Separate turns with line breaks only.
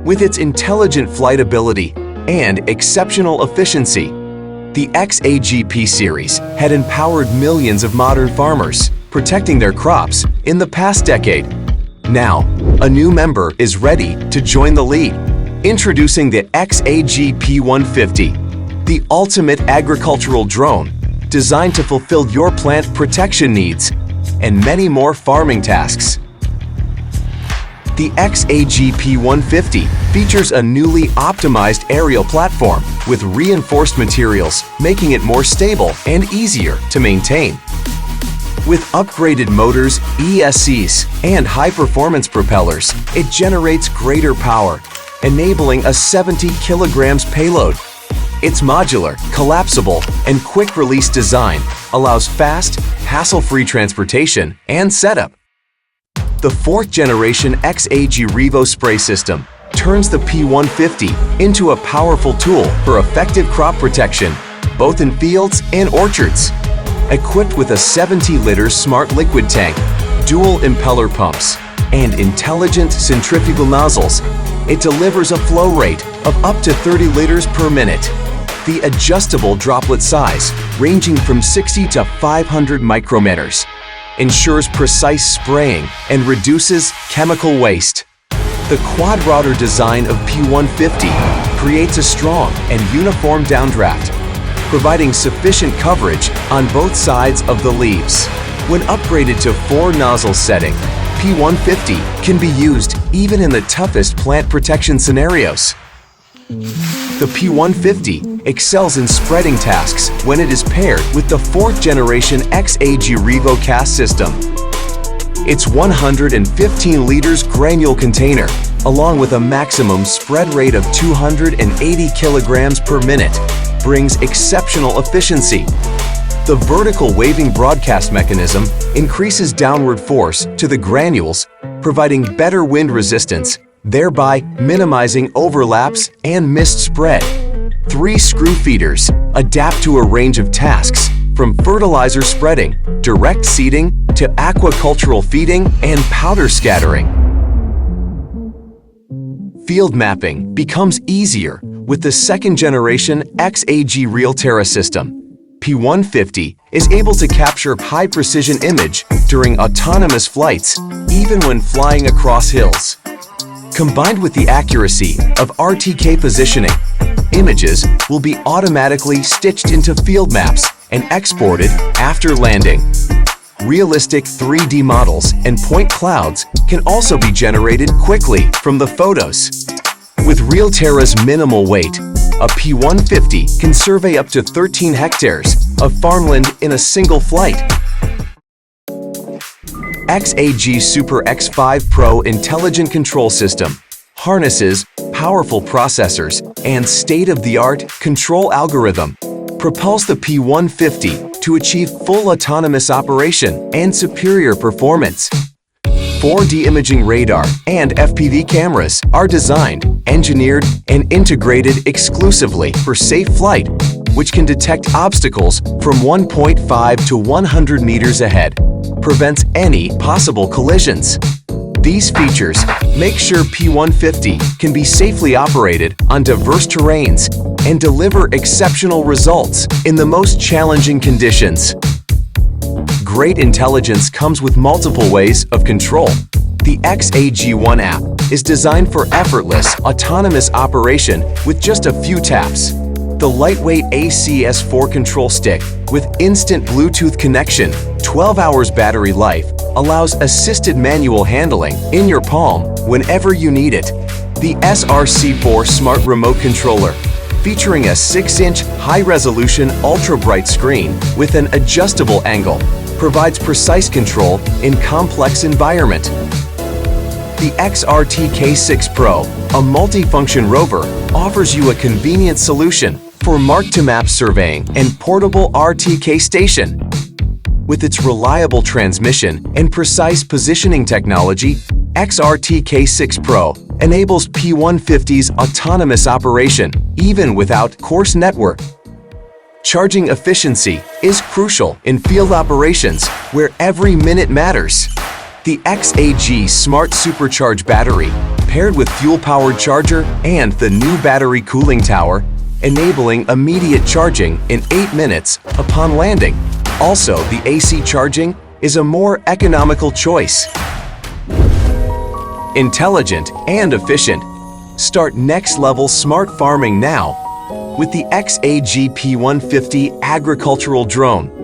With its intelligent flight ability and exceptional efficiency, the XAGP series had empowered millions of modern farmers, protecting their crops in the past decade. Now, a new member is ready to join the lead. Introducing the XAGP-150, the ultimate agricultural drone designed to fulfill your plant protection needs and many more farming tasks. The XAGP-150 features a newly optimized aerial platform with reinforced materials, making it more stable and easier to maintain. With upgraded motors, ESCs, and high-performance propellers, it generates greater power, enabling a 70 kilograms payload. Its modular, collapsible, and quick-release design allows fast, hassle-free transportation and setup. The fourth-generation XAG Revo spray system turns the P150 into a powerful tool for effective crop protection, both in fields and orchards. Equipped with a 70-liter smart liquid tank, dual impeller pumps, and intelligent centrifugal nozzles, it delivers a flow rate of up to 30 liters per minute. The adjustable droplet size, ranging from 60 to 500 micrometers, ensures precise spraying and reduces chemical waste. The quad-rotor design of P150 creates a strong and uniform downdraft, providing sufficient coverage on both sides of the leaves. When upgraded to 4-nozzle setting, P150 can be used even in the toughest plant protection scenarios. The P150 excels in spreading tasks when it is paired with the 4th-generation XAG Revo cast system. Its 115 liters granule container, along with a maximum spread rate of 280 kilograms per minute, brings exceptional efficiency. The vertical waving broadcast mechanism increases downward force to the granules, providing better wind resistance, thereby minimizing overlaps and mist spread. 3 screw feeders adapt to a range of tasks, from fertilizer spreading, direct seeding, to aquacultural feeding and powder scattering. Field mapping becomes easier with the 2nd-generation XAG Realterra system. P150 is able to capture high-precision image during autonomous flights, even when flying across hills. Combined with the accuracy of RTK positioning, images will be automatically stitched into field maps and exported after landing. Realistic 3D models and point clouds can also be generated quickly from the photos. With Realterra's minimal weight, a P150 can survey up to 13 hectares of farmland in a single flight. XAG Super X5 Pro Intelligent Control System harnesses powerful processors and state-of-the-art control algorithm, propels the P150 to achieve full autonomous operation and superior performance. 4D imaging radar and FPV cameras are designed, engineered, and integrated exclusively for safe flight, which can detect obstacles from 1.5 to 100 meters ahead, prevents any possible collisions. These features make sure P150 can be safely operated on diverse terrains and deliver exceptional results in the most challenging conditions. Great intelligence comes with multiple ways of control. The XAG1 app is designed for effortless, autonomous operation with just a few taps. The lightweight ACS4 control stick with instant Bluetooth connection, 12 hours battery life, allows assisted manual handling in your palm whenever you need it. The SRC4 Smart Remote Controller, featuring a 6-inch high-resolution ultra-bright screen with an adjustable angle, provides precise control in complex environment. The XRT-K6 Pro, a multi-function rover, offers you a convenient solution for mark-to-map surveying and portable RTK station. With its reliable transmission and precise positioning technology, XRT-K6 Pro enables P150's autonomous operation, even without coarse network. Charging efficiency is crucial in field operations where every minute matters. The XAG Smart Supercharge Battery paired with fuel-powered charger and the new battery cooling tower, enabling immediate charging in 8 minutes upon landing. Also, the AC charging is a more economical choice. Intelligent and efficient. Start next-level smart farming now with the XAG P150 agricultural drone.